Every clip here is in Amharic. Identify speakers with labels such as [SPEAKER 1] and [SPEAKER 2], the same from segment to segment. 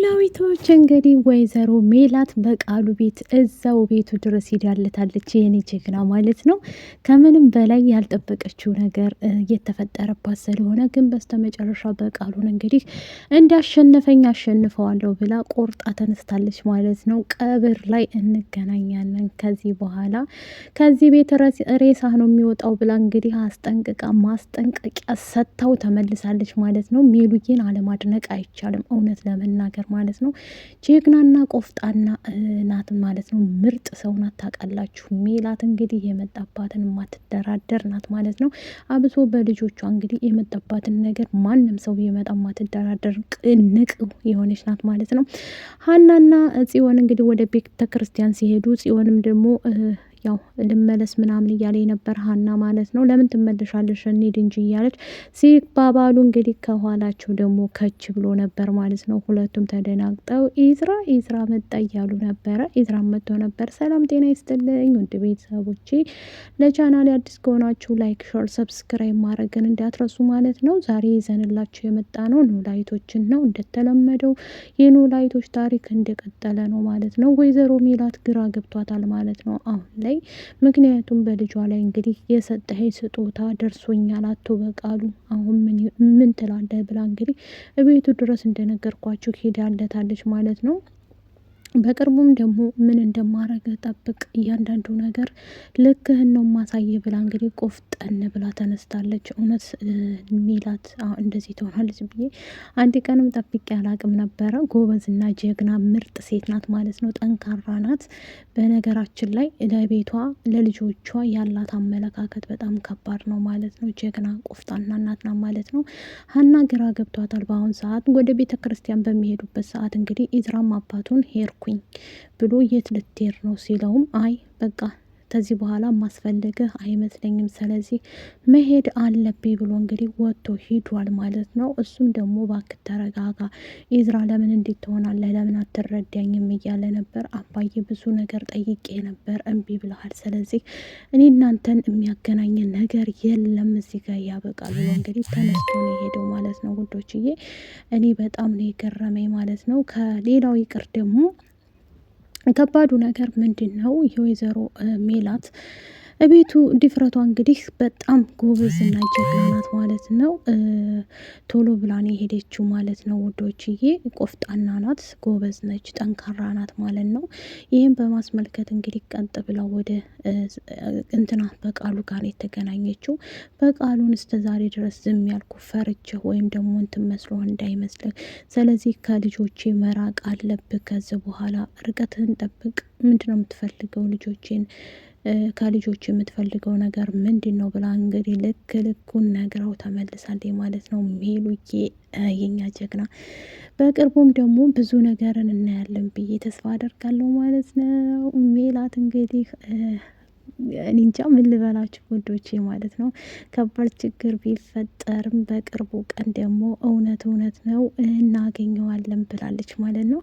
[SPEAKER 1] ኖላዊቶች እንግዲህ ወይዘሮ ሜላት በቃሉ ቤት እዛው ቤቱ ድረስ ሄዳለታለች። የኔ ጀግና ማለት ነው። ከምንም በላይ ያልጠበቀችው ነገር እየተፈጠረባት ስለሆነ ግን በስተመጨረሻ በቃሉን እንግዲህ እንዳሸነፈኝ አሸንፈዋለሁ ብላ ቆርጣ ተነስታለች ማለት ነው። ቀብር ላይ እንገናኛለን ከዚህ በኋላ ከዚህ ቤት ሬሳ ነው የሚወጣው ብላ እንግዲህ አስጠንቅቃ ማስጠንቀቂያ ሰጥታው ተመልሳለች ማለት ነው። ሜሉዬን አለማድነቅ አይቻልም እውነት ለመናገር ማለት ነው። ጀግናና ቆፍጣና ናት ማለት ነው። ምርጥ ሰው ናት ታውቃላችሁ። ሜላት እንግዲህ የመጣባትን ማትደራደር ናት ማለት ነው። አብሶ በልጆቿ እንግዲህ የመጣባትን ነገር ማንም ሰው የመጣ ማትደራደር ቅንቅ የሆነች ናት ማለት ነው። ሀናና ጽዮን እንግዲህ ወደ ቤተ ክርስቲያን ሲሄዱ ጽዮንም ደግሞ ያው ልመለስ ምናምን እያለ የነበር ሀና ማለት ነው። ለምን ትመለሻለሽ እንሂድ እንጂ እያለች ሲባባሉ እንግዲህ ከኋላቸው ደግሞ ከች ብሎ ነበር ማለት ነው። ሁለቱም ተደናግጠው ኢዝራ መጣ እያሉ ነበረ። ኢዝራ መጥቶ ነበር። ሰላም ጤና ይስጥልኝ ውድ ቤተሰቦቼ፣ ለቻናል አዲስ ከሆናችሁ ላይክ፣ ሾር፣ ሰብስክራይብ ማድረግን እንዳትረሱ ማለት ነው። ዛሬ ይዘንላችሁ የመጣ ነው ኖላዊቶችን ነው። እንደተለመደው የኖላዊቶች ታሪክ እንደቀጠለ ነው ማለት ነው። ወይዘሮ ሜላት ግራ ገብቷታል ማለት ነው አሁን ላይ። ምክንያቱም በልጇ ላይ እንግዲህ የሰጠኸኝ ስጦታ ደርሶኛል አቶ በቃሉ አሁን ምን ትላለህ ብላ እንግዲህ እቤቱ ድረስ እንደነገርኳችሁ ሄዳለታለች ማለት ነው። በቅርቡም ደግሞ ምን እንደማረግ ጠብቅ፣ እያንዳንዱ ነገር ልክህን ነው ማሳየ ብላ እንግዲህ ቆፍጠን ብላ ተነስታለች። እውነት ሜላት እንደዚህ ትሆናለች ብዬ አንድ ቀንም ጠብቄ አላቅም ነበረ። ጎበዝና ጀግና ምርጥ ሴት ናት ማለት ነው። ጠንካራ ናት። በነገራችን ላይ ለቤቷ ለልጆቿ ያላት አመለካከት በጣም ከባድ ነው ማለት ነው። ጀግና ቆፍጣና እናት ናት ማለት ነው። ሀና ግራ ገብቷታል በአሁን ሰዓት። ወደ ቤተ ክርስቲያን በሚሄዱበት ሰዓት እንግዲህ ኢዝራም አባቱን ሄድኩኝ ብሎ የት ልትሄድ ነው ሲለውም አይ በቃ ከዚህ በኋላ ማስፈልግህ አይመስለኝም፣ ስለዚህ መሄድ አለብኝ ብሎ እንግዲህ ወጥቶ ሂዷል ማለት ነው። እሱም ደግሞ እባክህ ተረጋጋ ኢዝራ፣ ለምን እንዴት ትሆናለህ፣ ለምን አትረዳኝም እያለ ነበር። አባዬ ብዙ ነገር ጠይቄ ነበር እምቢ ብለሃል፣ ስለዚህ እኔ እናንተን የሚያገናኘን ነገር የለም፣ እዚህ ጋር ያበቃል ብሎ እንግዲህ ተነስቶ ነው የሄደው ማለት ነው። ውዶችዬ እኔ በጣም ነው የገረመኝ ማለት ነው። ከሌላው ይቅር ደግሞ ከባዱ ነገር ምንድን ነው? የወይዘሮ ሜላት ቤቱ ድፍረቷ እንግዲህ በጣም ጎበዝና ጀግና ናት ማለት ነው። ቶሎ ብላን የሄደችው ማለት ነው ውዶችዬ። ቆፍጣና ናት፣ ጎበዝ ነች፣ ጠንካራ ናት ማለት ነው። ይህም በማስመልከት እንግዲህ ቀጥ ብላ ወደ እንትና በቃሉ ጋር የተገናኘችው። በቃሉን እስከ ዛሬ ድረስ ዝም ያልኩ ፈርቼ ወይም ደግሞ እንትን መስሎ እንዳይመስልህ፣ ስለዚህ ከልጆቼ መራቅ አለብህ፣ ከዚህ በኋላ ርቀትህን ጠብቅ፣ ምንድነው የምትፈልገው ልጆቼን ከልጆች የምትፈልገው ነገር ምንድን ነው ብላ እንግዲህ ልኩን ነግራው ተመልሳለች ማለት ነው። ሜሉዬ የኛ ጀግና። በቅርቡም ደግሞ ብዙ ነገርን እናያለን ብዬ ተስፋ አደርጋለሁ ማለት ነው። ሜላት እንግዲህ እኔ እንጃ ምን ልበላችሁ ውዶቼ ማለት ነው። ከባድ ችግር ቢፈጠርም በቅርቡ ቀን ደግሞ እውነት ነው እናገኘዋለን ብላለች ማለት ነው።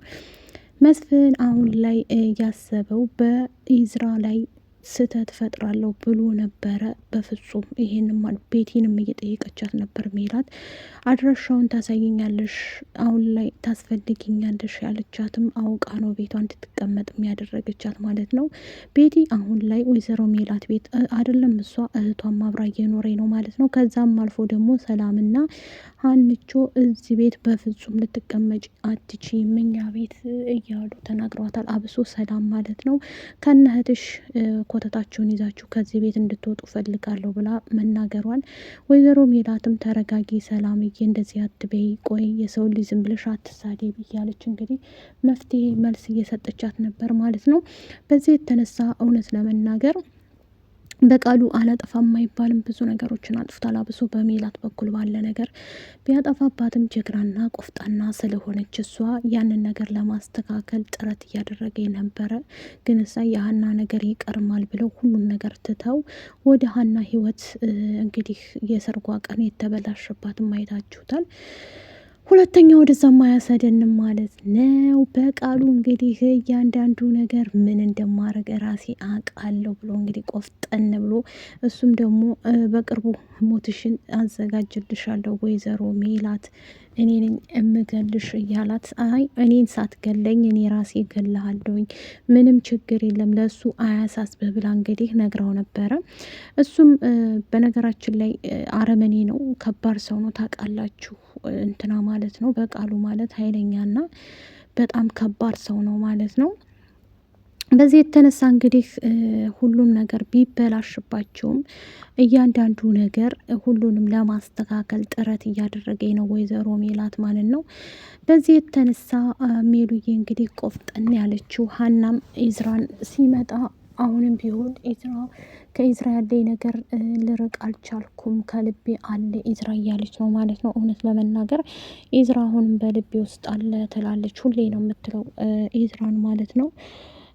[SPEAKER 1] መስፍን አሁን ላይ ያሰበው በኢዝራ ላይ ስህተት ፈጥራለሁ ብሎ ነበረ። በፍጹም ይሄንም ቤቲንም እየጠየቀቻት ነበር ሜላት። አድራሻውን ታሳይኛለሽ፣ አሁን ላይ ታስፈልጊኛለሽ ያለቻትም አውቃ ነው ቤቷ እንድትቀመጥ ያደረገቻት ማለት ነው። ቤቲ አሁን ላይ ወይዘሮ ሜላት ቤት አይደለም እሷ እህቷም አብራ እየኖረ ነው ማለት ነው። ከዛም አልፎ ደግሞ ሰላምና ሀንቾ እዚህ ቤት በፍጹም ልትቀመጭ አትችይም እኛ ቤት እያሉ ተናግረዋታል። አብሶ ሰላም ማለት ነው። ከነ እህትሽ ኮተታችሁን ይዛችሁ ከዚህ ቤት እንድትወጡ ፈልጋለሁ ብላ መናገሯን፣ ወይዘሮ ሜላትም ተረጋጊ ሰላምዬ፣ እንደዚህ አትበይ፣ ቆይ የሰው ልጅ ዝም ብለሽ አትሳደቢ እያለች እንግዲህ መፍትሄ መልስ እየሰጠቻት ነበር ማለት ነው። በዚህ የተነሳ እውነት ለመናገር በቃሉ አላጠፋም አይባልም፣ ብዙ ነገሮችን አጥፍቷል። አብሶ በሜላት በኩል ባለ ነገር ቢያጠፋባትም ጀግናና ቆፍጣና ስለሆነች እሷ ያንን ነገር ለማስተካከል ጥረት እያደረገ ነበረ። ግን እሳ የሀና ነገር ይቀርማል ብለው ሁሉን ነገር ትተው ወደ ሀና ህይወት እንግዲህ የሰርጓ ቀን የተበላሸባትም አይታችሁታል። ሁለተኛ ወደዛ ማያሰደንም ማለት ነው። በቃሉ እንግዲህ እያንዳንዱ ነገር ምን እንደማረግ ራሴ አውቃለሁ ብሎ እንግዲህ ቆፍጠን ብሎ እሱም ደግሞ በቅርቡ ሞትሽን አዘጋጅልሻለሁ ወይዘሮ ሜላት እኔ ነኝ እምገልሽ እያላት፣ አይ እኔን ሳትገለኝ እኔ ራሴ እገልሃለሁኝ ምንም ችግር የለም ለሱ አያሳስብህ ብላ እንግዲህ ነግራው ነበረ። እሱም በነገራችን ላይ አረመኔ ነው፣ ከባድ ሰው ነው ታውቃላችሁ። እንትና ማለት ነው በቃሉ ማለት ኃይለኛና በጣም ከባድ ሰው ነው ማለት ነው። በዚህ የተነሳ እንግዲህ ሁሉም ነገር ቢበላሽባቸውም እያንዳንዱ ነገር ሁሉንም ለማስተካከል ጥረት እያደረገኝ ነው ወይዘሮ ሜላት ማለት ነው። በዚህ የተነሳ ሜሉዬ እንግዲህ ቆፍጠን ያለችው ሀናም ኢዝራን ሲመጣ አሁንም ቢሆን ኢዝራ ከኢዝራ ያለኝ ነገር ልርቅ አልቻልኩም፣ ከልቤ አለ ኢዝራ እያለች ነው ማለት ነው። እውነት ለመናገር ኢዝራ አሁንም በልቤ ውስጥ አለ ትላለች፣ ሁሌ ነው የምትለው ኢዝራን ማለት ነው።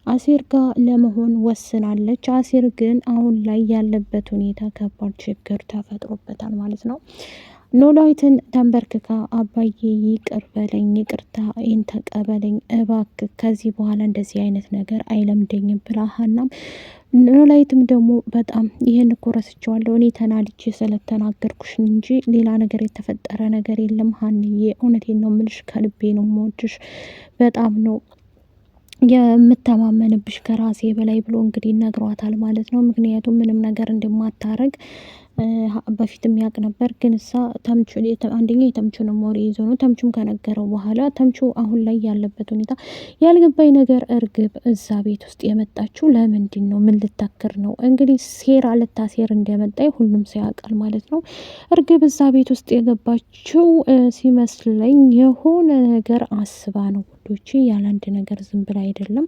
[SPEAKER 1] አሴር ጋር ለመሆን ወስናለች። አሴር ግን አሁን ላይ ያለበት ሁኔታ ከባድ ችግር ተፈጥሮበታል ማለት ነው። ኖላዊትን ተንበርክካ አባዬ ይቅር በለኝ፣ ይቅርታ ይህን ተቀበለኝ እባክህ፣ ከዚህ በኋላ እንደዚህ አይነት ነገር አይለምደኝም ብላ ሀናም ኖላዊትም ደግሞ በጣም ይህን እኮ ረስቼዋለሁ እኔ ተናድጄ ስለተናገርኩሽ እንጂ ሌላ ነገር የተፈጠረ ነገር የለም ሀንዬ፣ እውነቴን ነው ምልሽ፣ ከልቤ ነው የምወድሽ፣ በጣም ነው የምተማመንብሽ ከራሴ በላይ ብሎ እንግዲህ ነግሯታል ማለት ነው። ምክንያቱም ምንም ነገር እንደማታረግ በፊትም ያውቅ ነበር። ግን እሳ ተምቹ አንደኛ የተምቹንም ወሬ ይዞ ነው። ተምቹም ከነገረው በኋላ ተምቹ አሁን ላይ ያለበት ሁኔታ ያልገባኝ ነገር እርግብ እዛ ቤት ውስጥ የመጣችው ለምንድን ነው? ምን ልታክር ነው? እንግዲህ ሴራ ልታሴር እንደመጣ ሁሉም ሰው ያውቃል ማለት ነው። እርግብ እዛ ቤት ውስጥ የገባችው ሲመስለኝ የሆነ ነገር አስባ ነው ውዶቼ፣ ያለ አንድ ነገር ዝም ብላ አይደለም፣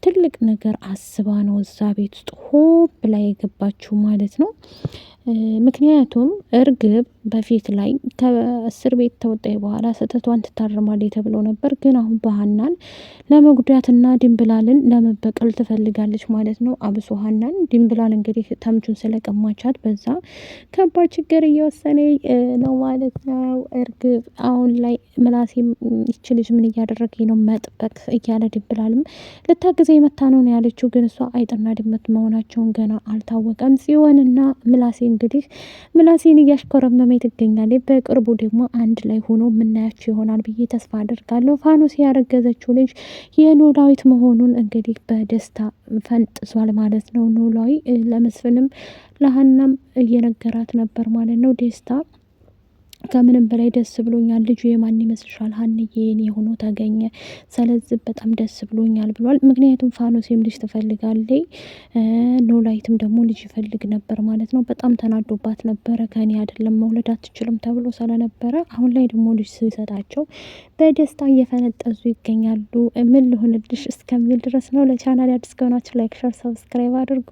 [SPEAKER 1] ትልቅ ነገር አስባ ነው እዛ ቤት ውስጥ ሆ ብላ የገባችው ማለት ነው። ምክንያቱም እርግብ በፊት ላይ ከእስር ቤት ተወጣች በኋላ ስህተቷን ትታረማለች ተብሎ ነበር። ግን አሁን በሀናን ለመጉዳትና ድንብላልን ለመበቀል ትፈልጋለች ማለት ነው። አብሶ ሀናን ድንብላል እንግዲህ ተምቹን ስለቀማቻት በዛ ከባድ ችግር እየወሰነ ነው ማለት ነው። እርግብ አሁን ላይ ምላሴም ይች ልጅ ምን እያደረገኝ ነው መጥበቅ እያለ ድንብላልም ልታግዘ የመታ ነው ያለችው። ግን እሷ አይጥና ድመት መሆናቸውን ገና አልታወቀም። ጽዮንና ምላሴ እንግዲህ ምላሴን እያሽኮረመመ ትገኛለች። በቅርቡ ደግሞ አንድ ላይ ሆኖ የምናያቸው ይሆናል ብዬ ተስፋ አደርጋለሁ። ፋኖስ ያረገዘችው ልጅ የኖላዊት መሆኑን እንግዲህ በደስታ ፈንጥሷል ማለት ነው። ኖላዊ ለመስፍንም ለሀናም እየነገራት ነበር ማለት ነው። ደስታ ከምንም በላይ ደስ ብሎኛል። ልጁ የማን ይመስልሻል? ሀንዬ የኔ ሆኖ ተገኘ፣ ስለዚህ በጣም ደስ ብሎኛል ብሏል። ምክንያቱም ፋኖሴም ልጅ ትፈልጋለች፣ ኖላዊትም ደግሞ ልጅ ይፈልግ ነበር ማለት ነው። በጣም ተናዶባት ነበረ። ከኔ አይደለም መውለድ አትችልም ተብሎ ስለነበረ አሁን ላይ ደግሞ ልጅ ሲሰጣቸው በደስታ እየፈነጠዙ ይገኛሉ። ምን ልሆንልሽ እስከሚል ድረስ ነው። ለቻናል አዲስ ከሆናችሁ ላይክ፣ ሸር፣ ሰብስክራይብ አድርጎ